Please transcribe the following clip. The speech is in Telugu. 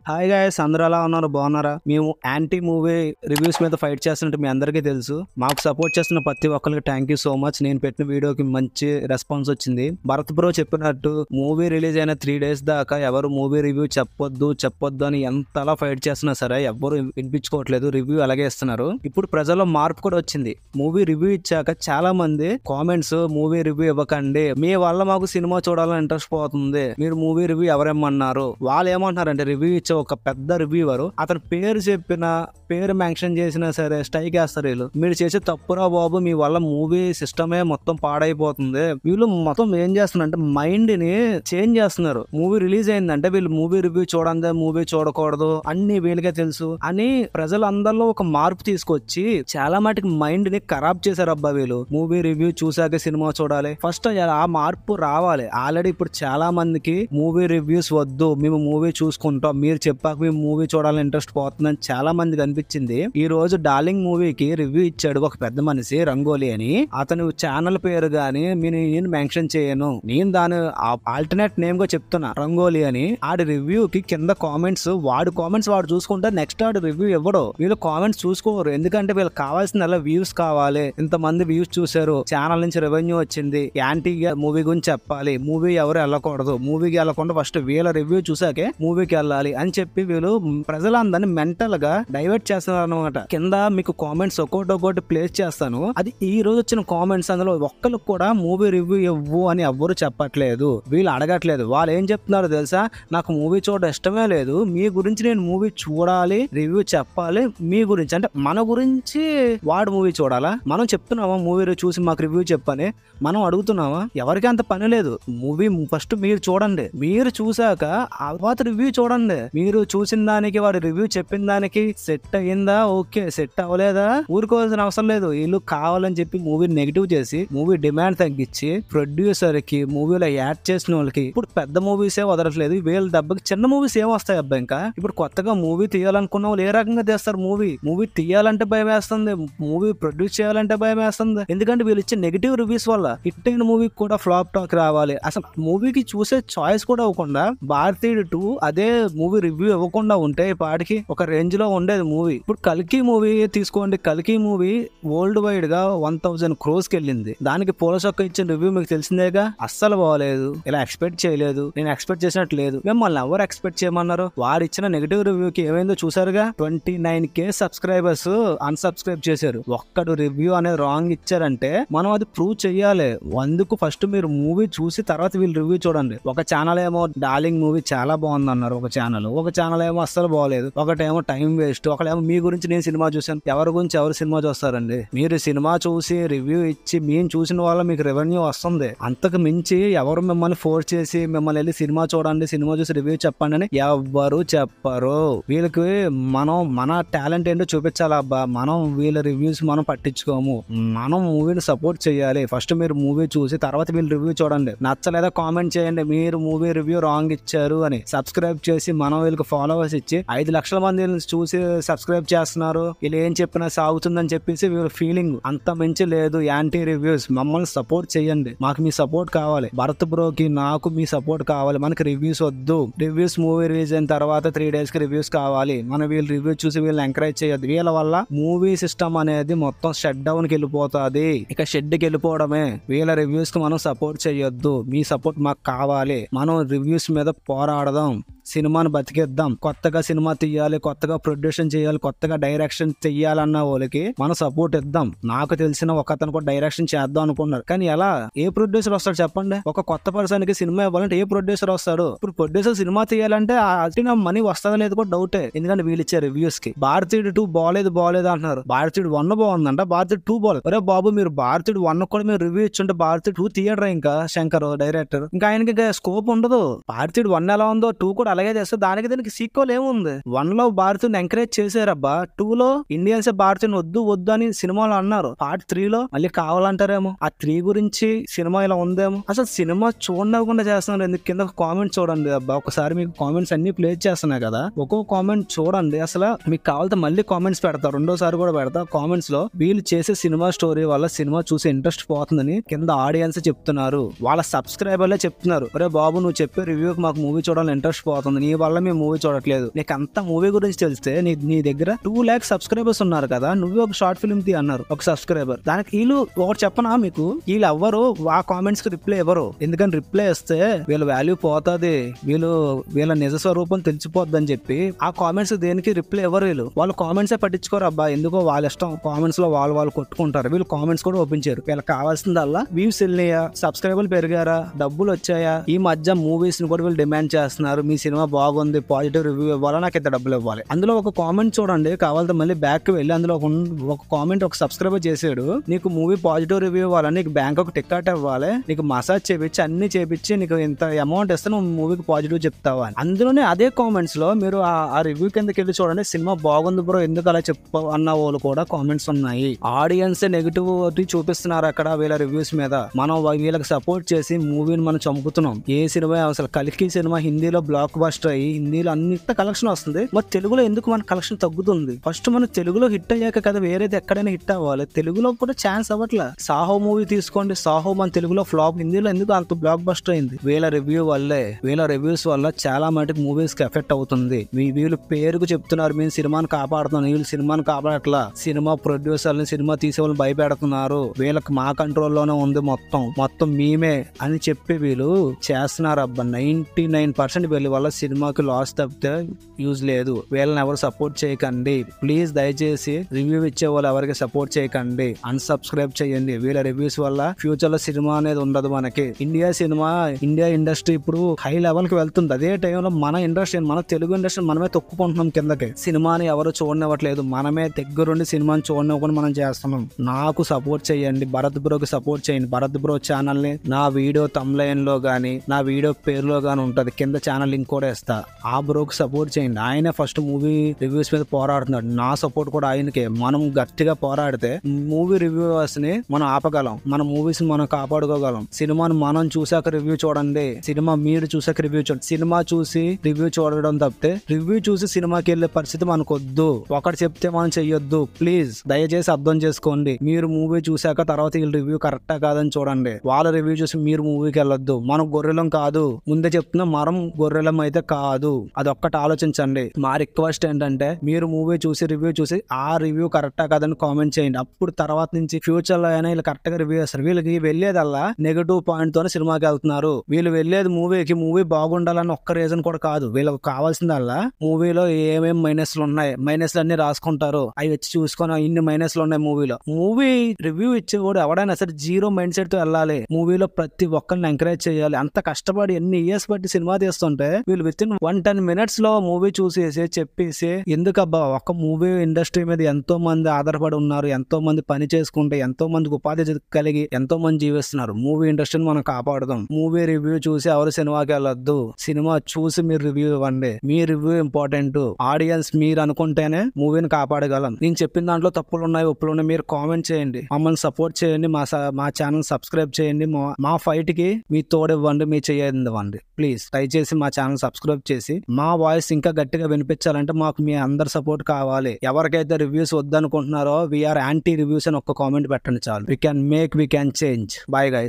హాయ్ గాయ్స్, అందరూ ఎలా ఉన్నారు? బాగున్నారా? మేము యాంటీ మూవీ రివ్యూస్ మీద ఫైట్ చేస్తున్నట్టు మీ అందరికీ తెలుసు. మాకు సపోర్ట్ చేస్తున్న ప్రతి ఒక్కరికి థ్యాంక్ యూ సో మచ్. నేను పెట్టిన వీడియోకి మంచి రెస్పాన్స్ వచ్చింది. భరత్ బ్రో చెప్పినట్టు మూవీ రిలీజ్ అయిన 3 days దాకా ఎవరు మూవీ రివ్యూ చెప్పొద్దు అని ఎంతలా ఫైట్ చేస్తున్నా సరే ఎవరు వినిపించుకోవట్లేదు. రివ్యూ అలాగే ఇస్తున్నారు. ఇప్పుడు ప్రజల్లో మార్పు కూడా వచ్చింది. మూవీ రివ్యూ ఇచ్చాక చాలా మంది కామెంట్స్, మూవీ రివ్యూ ఇవ్వకండి, మీ వల్ల మాకు సినిమా చూడాలని ఇంట్రెస్ట్ పోతుంది, మీరు మూవీ రివ్యూ ఎవరేమన్నారు. వాళ్ళు ఏమంటున్నారంటే, రివ్యూ ఇచ్చే ఒక పెద్ద రివ్యూవర్ అతని పేరు చెప్పిన, పేరు మెన్షన్ చేసినా సరే స్ట్రైక్ వేస్తారు. వీళ్ళు మీరు చేసే తప్పురా బాబు, మీ వల్ల మూవీ సిస్టమే మొత్తం పాడైపోతుంది. వీళ్ళు మొత్తం ఏం చేస్తున్నారంటే మైండ్ ని చేంజ్ చేస్తున్నారు. మూవీ రిలీజ్ అయిందంటే వీళ్ళు మూవీ రివ్యూ చూడండి, మూవీ చూడకూడదు అన్ని వీళ్ళకే తెలుసు అని ప్రజలందరిలో ఒక మార్పు తీసుకొచ్చి చాలా మటుకు మైండ్ ని ఖరాబ్ చేశారు. అబ్బా వీళ్ళు మూవీ రివ్యూ చూసాక సినిమా చూడాలి, ఫస్ట్ ఆ మార్పు రావాలి. ఆల్రెడీ ఇప్పుడు చాలా మందికి మూవీ రివ్యూస్ వద్దు, మేము మూవీ చూసుకుంటాం, మీరు చెప్పాక మేము మూవీ చూడాలని ఇంట్రెస్ట్ పోతుందని చాలా మందికి అనిపించింది. ఈ రోజు డార్లింగ్ మూవీకి రివ్యూ ఇచ్చాడు ఒక పెద్ద మనిషి, రంగోలి అని. అతను ఛానల్ పేరు గాని నేను మెన్షన్ చేయను, నేను దాని ఆల్టర్నేట్ నేమ్ గా చెప్తున్నా, రంగోలి అని. ఆడి రివ్యూ కి కింద కామెంట్స్ వాడు చూసుకుంటే నెక్స్ట్ ఆడు రివ్యూ ఇవ్వడు. వీళ్ళు కామెంట్స్ చూసుకోరు, ఎందుకంటే వీళ్ళకి కావాల్సిన వ్యూస్ కావాలి. ఇంతమంది వ్యూస్ చూసారు, ఛానల్ నుంచి రెవెన్యూ వచ్చింది, యాంటీగా మూవీ గురించి చెప్పాలి, మూవీ ఎవరు వెళ్ళకూడదు, మూవీకి వెళ్ళకుండా ఫస్ట్ వీళ్ళ రివ్యూ చూసాకే మూవీకి వెళ్ళాలి అని చెప్పి వీళ్ళు ప్రజలందరినీ మెంటల్ గా డైవర్ట్ చేస్తున్నారు అనమాట. కింద మీకు కామెంట్స్ ఒక్కొక్కటి ప్లేస్ చేస్తాను. అది ఈ రోజు వచ్చిన కామెంట్స్, అందులో ఒక్కరికి కూడా మూవీ రివ్యూ ఇవ్వు అని ఎవ్వరు చెప్పట్లేదు, వీళ్ళు అడగట్లేదు. వాళ్ళు ఏం చెప్తున్నారు తెలుసా, నాకు మూవీ చూడడం ఇష్టమే లేదు, మీ గురించి నేను మూవీ చూడాలి, రివ్యూ చెప్పాలి, మీ గురించి అంటే మన గురించి వాడు మూవీ చూడాలా? మనం చెప్తున్నామా మూవీ చూసి మాకు రివ్యూ చెప్పని? మనం అడుగుతున్నామా? ఎవరికి అంత పని లేదు. మూవీ ఫస్ట్ మీరు చూడండి, మీరు చూసాక తర్వాత రివ్యూ చూడండి. మీరు చూసిన దానికి వాడు రివ్యూ చెప్పిన దానికి సెట్ అయ్యిందా, ఓకే, సెట్ అవ్వలేదా ఊరుకోవాల్సిన అవసరం లేదు. వీళ్ళు కావాలని చెప్పి మూవీ నెగిటివ్ చేసి మూవీ డిమాండ్ తగ్గించి ప్రొడ్యూసర్ కి మూవీలో యాడ్ చేసిన వాళ్ళకి ఇప్పుడు పెద్ద మూవీసే వదలట్లేదు. వీళ్ళ దెబ్బకి చిన్న మూవీస్ ఏం వస్తాయి అబ్బా? ఇంకా ఇప్పుడు కొత్తగా మూవీ తీయాలనుకున్న వాళ్ళు ఏ రకంగా తీస్తారు? మూవీ తీయాలంటే భయం వేస్తుంది, మూవీ ప్రొడ్యూస్ చేయాలంటే భయం వేస్తుంది. ఎందుకంటే వీళ్ళు ఇచ్చే నెగిటివ్ రివ్యూస్ వల్ల హిట్ అయిన మూవీకి కూడా ఫ్లాప్ టాక్ రావాలి. అసలు మూవీకి చూసే చాయిస్ కూడా ఇవ్వకుండా భారతీయుడు 2 అదే మూవీ రివ్యూ ఇవ్వకుండా ఉంటే పాటికి ఒక రేంజ్ లో ఉండేది మూవీ. ఇప్పుడు కల్కి మూవీ తీసుకోండి, కల్కి మూవీ వరల్డ్ వైడ్ గా 1000 crores కి వెళ్ళింది. దానికి పోలసొక్క ఇచ్చిన రివ్యూ మీకు తెలిసిందేగా, అస్సలు బాగలేదు, ఇలా ఎక్స్పెక్ట్ చేయలేదు, నేను ఎక్స్పెక్ట్ చేసినట్టు లేదు. మిమ్మల్ని ఎవరు ఎక్స్పెక్ట్ చేయమన్నారు? వాడు ఇచ్చిన నెగిటివ్ రివ్యూకి ఏమైందో చూసారుగా, 29K సబ్స్క్రైబర్స్ అన్సబ్స్క్రైబ్ చేశారు. ఒక్కడు రివ్యూ అనేది రాంగ్ ఇచ్చారంటే మనం అది ప్రూవ్ చెయ్యాలి. అందుకు ఫస్ట్ మీరు మూవీ చూసి తర్వాత వీళ్ళు రివ్యూ చూడండి. ఒక ఛానల్ ఏమో డార్లింగ్ మూవీ చాలా బాగుంది అన్నారు, ఒక ఛానల్ ఏమో అస్సలు బాగలేదు, ఒకటేమో టైం వేస్ట్, ఒకటేమో మీ గురించి నేను సినిమా చూసాను. ఎవరి గురించి ఎవరు సినిమా చూస్తారండి? మీరు సినిమా చూసి రివ్యూ ఇచ్చి మేము చూసిన వాళ్ళ మీకు రెవెన్యూ వస్తుంది. అంతకు మించి ఎవరు మిమ్మల్ని ఫోర్స్ చేసి మిమ్మల్ని వెళ్ళి సినిమా చూడండి, సినిమా చూసి రివ్యూ చెప్పండి అని ఎవరు చెప్పరు. వీళ్ళకి మన టాలెంట్ ఏంటో చూపించాలబ్బా. మనం వీళ్ళ రివ్యూస్ మనం పట్టించుకోము, మనం మూవీని సపోర్ట్ చేయాలి. ఫస్ట్ మీరు మూవీ చూసి తర్వాత వీళ్ళు రివ్యూ చూడండి. నచ్చలేదా కామెంట్ చేయండి, మీరు మూవీ రివ్యూ రాంగ్ ఇచ్చారు అని. సబ్స్క్రైబ్ చేసి మనం వీళ్ళకి ఫాలోవర్స్ ఇచ్చి 5 లక్షల మంది చూసి సబ్స్క్రైబ్ చేస్తున్నారు, వీళ్ళు ఏం చెప్పినా సాగుతుందని చెప్పేసి వీళ్ళ ఫీలింగ్. అంత మించి లేదు. యాంటీ రివ్యూస్ మమ్మల్ని సపోర్ట్ చేయండి, మాకు మీ సపోర్ట్ కావాలి. భరత్ బ్రోకి నాకు మీ సపోర్ట్ కావాలి. మనకి రివ్యూస్ వద్దు. రివ్యూస్ మూవీ రిలీజ్ అయిన తర్వాత 3 days కి రివ్యూస్ కావాలి. మనం వీళ్ళు రివ్యూ చూసి వీళ్ళని ఎంకరేజ్ చేయొద్దు. వీళ్ళ వల్ల మూవీ సిస్టమ్ అనేది మొత్తం షట్ డౌన్ కి వెళ్ళిపోతుంది. ఇక షెడ్కి వెళ్ళిపోవడమే. వీళ్ళ రివ్యూస్ కి మనం సపోర్ట్ చేయొద్దు. మీ సపోర్ట్ మాకు కావాలి. మనం రివ్యూస్ మీద పోరాడదాం, సినిమాను బతికేద్దాం. కొత్తగా సినిమా తీయాలి, కొత్తగా ప్రొడ్యూషన్ చేయాలి, కొత్తగా డైరెక్షన్ చెయ్యాలన్న వాళ్ళకి మనం సపోర్ట్ ఇద్దాం. నాకు తెలిసిన ఒక అతను కూడా డైరెక్షన్ చేద్దాం అనుకున్నారు, కానీ ఎలా? ఏ ప్రొడ్యూసర్ వస్తాడు చెప్పండి? ఒక కొత్త పర్సన్ కి సినిమా ఇవ్వాలంటే ఏ ప్రొడ్యూసర్ వస్తాడు? ఇప్పుడు ప్రొడ్యూసర్ సినిమా తీయాలంటే అట్టిన మనీ వస్తుందో లేదు కూడా డౌటే, ఎందుకంటే వీళ్ళు ఇచ్చే రివ్యూస్ కి. భారతీయుడు 2 బాగలేదు అంటున్నారు, భారతీయుడు 1 బాగుందంట, భారతీయుడు 2 బాగలేదు. అరే బాబు, మీరు భారతీయుడు 1 కూడా మీరు రివ్యూ ఇచ్చుంటే భారతీయుడు 2 థియేటర్ ఇంకా శంకర్ డైరెక్టర్, ఇంకా ఆయనకి స్కోప్ ఉండదు. భారతీయుడు 1 ఎలా ఉందో 2 కూడా అలాగే చేస్తే దానికి సీక్వెల్ ఏముంది? 1 లో భారతీయుని ఎంకరేజ్ చేశారబ్బా, 2 లో ఇండియన్స్ భారతీయుని వద్దు అని సినిమాలో అన్నారు. పార్ట్ 3 లో మళ్ళీ కావాలంటారేమో. ఆ 3 గురించి సినిమా ఇలా ఉందేమో. అసలు సినిమా చూడకుండా చేస్తున్నారు ఎందుకు? కింద కామెంట్స్ చూడండి అబ్బా. ఒకసారి మీకు కామెంట్స్ అన్ని ప్లే చేస్తున్నాయి కదా, ఒక్కో కామెంట్ చూడండి. అసలు మీకు కావాలంటే మళ్ళీ కామెంట్స్ పెడతా, రెండోసారి కూడా పెడతా. కామెంట్స్ లో వీళ్ళు చేసే సినిమా స్టోరీ వల్ల సినిమా చూసే ఇంట్రెస్ట్ పోతుందని కింద ఆడియన్స్ చెప్తున్నారు. వాళ్ళ సబ్స్క్రైబర్లే చెప్తున్నారు, అరే బాబు నువ్వు చెప్పే రివ్యూకి మాకు మూవీ చూడాలని ఇంట్రెస్ట్ పోతుంది. అవుతుంది, నీ వల్ల మేము మూవీ చూడట్లేదు. నీకు అంత మూవీ గురించి తెలిస్తే నీ దగ్గర 2 lakhs సబ్స్క్రైబర్స్ ఉన్నారు కదా, నువ్వే ఒక షార్ట్ ఫిల్మ్ తీ అన్నారు ఒక సబ్స్క్రైబర్. దానికి వీళ్ళు ఒకటి చెప్పనా మీకు, వీళ్ళు ఎవ్వరు ఆ కామెంట్స్ కి రిప్లై ఇవ్వరు. ఎందుకంటే రిప్లై ఇస్తే వీళ్ళ వాల్యూ పోతుంది, వీళ్ళ నిజ స్వరూపం తెలిసిపోద్ది అని చెప్పి ఆ కామెంట్స్ దేనికి రిప్లై ఇవ్వరు. వాళ్ళు కామెంట్స్ పట్టించుకోరు. అబ్బా ఎందుకో వాళ్ళ ఇష్టం, కామెంట్స్ లో వాళ్ళు కొట్టుకుంటారు. వీళ్ళు కామెంట్స్ కూడా ఓపెన్ చేయరు. వీళ్ళకి కావాల్సిందల్లా వ్యూస్ వెళ్ళినాయా, సబ్స్క్రైబర్లు పెరిగారా, డబ్బులు వచ్చాయా. ఈ మధ్య మూవీస్ ని కూడా వీళ్ళు డిమాండ్ చేస్తున్నారు. మీ సినిమా బాగుంది, పాజిటివ్ రివ్యూ ఇవ్వాలా, నాకు ఇంత డబ్బులు ఇవ్వాలి. అందులో ఒక కామెంట్ చూడండి, కావాలంటే మళ్ళీ బ్యాక్ వెళ్ళి అందులో ఒక కామెంట్ ఒక సబ్స్క్రైబర్ చేసాడు, నీకు మూవీ పాజిటివ్ రివ్యూ ఇవ్వాలి, నీకు బ్యాంక్ ఒక టికెట్ ఇవ్వాలి, నీకు మసాజ్ చేపించి అన్ని చేపించి నీకు ఇంత అమౌంట్ ఇస్తే నువ్వు మూవీకి పాజిటివ్ చెప్తావా అని. అందులోనే అదే కామెంట్స్ లో మీరు ఆ రివ్యూ కిందకి వెళ్ళి చూడండి, సినిమా బాగుంది బ్రో ఎందుకు అలా చెప్పు అన్న వాళ్ళు కూడా కామెంట్స్ ఉన్నాయి. ఆడియన్స్ నెగిటివ్ చూపిస్తున్నారు అక్కడ వీళ్ళ రివ్యూస్ మీద. మనం వీళ్ళకి సపోర్ట్ చేసి మూవీని మనం చంపుతున్నాం. ఏ సినిమా అసలు కల్కి సినిమా హిందీలో బ్లాక్ బస్టర్ అయ్యి హిందీలో అన్నింటి కలెక్షన్ వస్తుంది, మరి తెలుగులో ఎందుకు మన కలెక్షన్ తగ్గుతుంది? ఫస్ట్ మనం తెలుగులో హిట్ అయ్యాక కదా వేరేది ఎక్కడైనా హిట్ అవ్వాలి. తెలుగులో కూడా ఛాన్స్ అవ్వట్లా. సాహో మూవీ తీసుకోండి, సాహో మన తెలుగులో ఫ్లాప్, హిందీలో ఎందుకు అంత బ్లాక్ బస్టర్ అయింది? వీళ్ళ రివ్యూస్ వల్ల చాలా మటుకు మూవీస్ కి ఎఫెక్ట్ అవుతుంది. వీళ్ళు పేరుకు చెప్తున్నారు మేము సినిమాని కాపాడుతున్నాం, వీళ్ళు సినిమాని కాపాడట్లా. సినిమా ప్రొడ్యూసర్ని సినిమా తీసే వాళ్ళు భయపెడుతున్నారు, వీళ్ళకి మా కంట్రోల్లోనే ఉంది మొత్తం మేమే అని చెప్పి వీళ్ళు చేస్తున్నారు. అబ్బా 99% వీళ్ళ వల్ల సినిమాకి లాస్ తప్పితే యూజ్ లేదు. వీళ్ళని ఎవరు సపోర్ట్ చేయకండి ప్లీజ్. దయచేసి రివ్యూ ఇచ్చే వాళ్ళు ఎవరికి సపోర్ట్ చేయకండి, అన్సబ్స్క్రైబ్ చేయండి. వీళ్ళ రివ్యూస్ వల్ల ఫ్యూచర్ లో సినిమా అనేది ఉండదు మనకి. ఇండియా ఇండస్ట్రీ ఇప్పుడు హై లెవెల్ కి వెళ్తుంది. అదే టైంలో మన తెలుగు ఇండస్ట్రీ మనమే తొక్కుకుంటున్నాం కిందకి. సినిమాని ఎవరు చూడనివ్వట్లేదు, మనమే దగ్గరుండి సినిమాని చూడనివ్వకుండా మనం చేస్తున్నాం. నాకు సపోర్ట్ చేయండి, భరత్ బ్రోకి సపోర్ట్ చేయండి. భరత్ బ్రో ఛానల్ ని నా వీడియో తమ్లైన్ లో గానీ నా వీడియో పేరులో గానీ ఉంటది, కింద ఛానల్ లింక్ కూడా ఇస్తా. ఆ బ్రోకి సపోర్ట్ చేయండి. ఆయనే ఫస్ట్ మూవీ రివ్యూస్ మీద పోరాడుతున్నాడు, నా సపోర్ట్ కూడా ఆయనకే. మనం గట్టిగా పోరాడితే మూవీ రివ్యూవర్స్ ని మనం ఆపగలం, మన మూవీస్ ని మనం కాపాడుకోగలం. సినిమాను మనం చూసాక రివ్యూ చూడండి, సినిమా మీరు చూసాక రివ్యూ చూడండి. సినిమా చూసి రివ్యూ చూడడం తప్పితే రివ్యూ చూసి సినిమాకి వెళ్ళే పరిస్థితి మనకొద్దు. ఒకటి చెప్తే మనం చెయ్యొద్దు ప్లీజ్, దయచేసి అర్థం చేసుకోండి. మీరు మూవీ చూసాక తర్వాత వీళ్ళ రివ్యూ కరెక్టా కాదని చూడండి. వాళ్ళ రివ్యూ చూసి మీరు మూవీకి వెళ్ళొద్దు. మనం గొర్రెలం కాదు, ముందే చెప్తున్నా, మనం గొర్రెలం అయితే కాదు. అదొక్కటి ఆలోచించండి. మా రిక్వెస్ట్ ఏంటంటే మీరు మూవీ చూసి రివ్యూ చూసి ఆ రివ్యూ కరెక్టా కాదని కామెంట్ చేయండి. అప్పుడు తర్వాత నుంచి ఫ్యూచర్ లో అయినా వీళ్ళు కరెక్ట్ గా రివ్యూ చేస్తారు. వీళ్ళకి వెళ్ళేదల్లా నెగటివ్ పాయింట్ తోనే సినిమాకి వెళ్తున్నారు. వీళ్ళు వెళ్ళేది మూవీ బాగుండాలని ఒక్క రీజన్ కూడా కాదు. వీళ్ళకి కావాల్సిందల్లా మూవీలో ఏమేమి మైనస్లు ఉన్నాయి, మైనస్లు అన్ని రాసుకుంటారు. అవి వచ్చి చూసుకొని ఇన్ని మైనస్లు ఉన్నాయి మూవీలో. మూవీ రివ్యూ ఇచ్చి కూడా ఎవడైనా సరే జీరో మైండ్ సెట్ తో వెళ్ళాలి. మూవీలో ప్రతి ఒక్కరిని ఎంకరేజ్ చేయాలి. అంత కష్టపడి ఎన్ని ఇయర్స్ బట్టి సినిమా తీస్తుంటే వీళ్ళు విత్ ఇన్ 110 minutes లో మూవీ చూసేసి చెప్పేసి ఎందుకబ్బా, ఒక మూవీ ఇండస్ట్రీ మీద ఎంతో మంది ఆధారపడి ఉన్నారు, ఎంతో మంది పని చేసుకుంటే ఎంతో మందికి ఉపాధి కలిగి ఎంతో మంది జీవిస్తున్నారు. మూవీ ఇండస్ట్రీని మనం కాపాడుదాం. మూవీ రివ్యూ చూసి ఎవరు సినిమాకి వెళ్ళొద్దు, సినిమా చూసి మీరు రివ్యూ ఇవ్వండి. మీ రివ్యూ ఇంపార్టెంట్. ఆడియన్స్ మీరు అనుకుంటేనే మూవీని కాపాడగలం. నేను చెప్పిన దాంట్లో తప్పులు ఉన్నాయి, ఒప్పులు ఉన్నాయి, మీరు కామెంట్ చేయండి, మమ్మల్ని సపోర్ట్ చేయండి, మా ఛానల్ సబ్స్క్రైబ్ చేయండి. మా ఫైట్ కి మీ తోడివ్వండి, మీ చేయండి ప్లీజ్. దయచేసి మా ఛానల్ సబ్స్క్రైబ్ చేసి మా వాయిస్ ఇంకా గట్టిగా వినిపించాలంటే మాకు మీ అందరి సపోర్ట్ కావాలి. ఎవరికైతే రివ్యూస్ వద్దనుకుంటున్నారో వీఆర్ యాంటీ రివ్యూస్ అని ఒక్క కామెంట్ పెట్టండి చాలు. We can change. Bye guys.